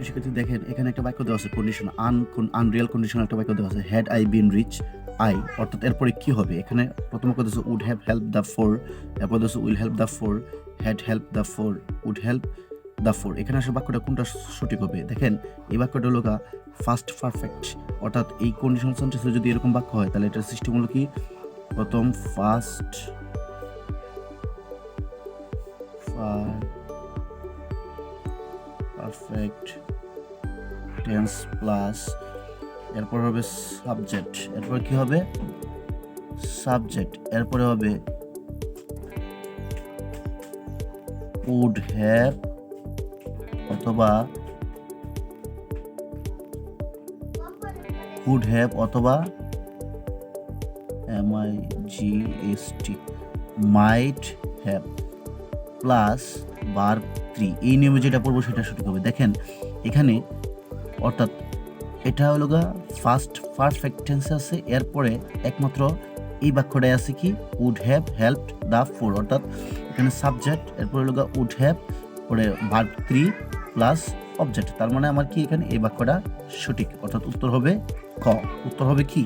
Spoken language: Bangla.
শিক্ষার্থী দেখেন এখানে একটা বাক্য দেওয়া আছে কন্ডিশন আনরিয়াল কন্ডিশনাল একটা বাক্য দেওয়া আছে had I been rich I, অর্থাৎ এরপরে কি হবে? এখানে প্রথম বাক্য দিচ্ছে would have help the poor, এরপর দিচ্ছে will help the poor, had help the poor, would help the poor. এখানে আসলে বাক্যটা কোনটা সঠিক হবে? দেখেন এই বাক্যটা হলো ফার্স্ট পারফেক্ট, অর্থাৎ এই কন্ডিশনাল সেন্টেন্সে যদি এরকম বাক্য হয় তাহলে এটার সিস্টেম হলো কি প্রথম ফার্স্ট পারফেক্ট টেন্স প্লাস এরপর হবে সাবজেক্ট, এরপর কি হবে সাবজেক্ট, এরপরে হবে উড হ্যাভ অথবা কুড হ্যাভ অথবা MIGST might have plus verb 3। এই নিয়মে যেটা পড়বো সেটা সঠিক হবে। দেখেন এখানে অর্থাৎ এটা হলো ফার্স্ট পারফেক্ট টেন্সে আছে, এরপরে একমাত্র এই বাক্যটাই আছে কি would have helped the poor, অর্থাৎ এখানে সাবজেক্ট, এরপরে হলো উড হ্যাভ, পরে ভার্ব 3 প্লাস অবজেক্ট। তার মানে আমার কি এখানে এই বাক্যটা সঠিক, অর্থাৎ উত্তর হবে ক। উত্তর হবে কি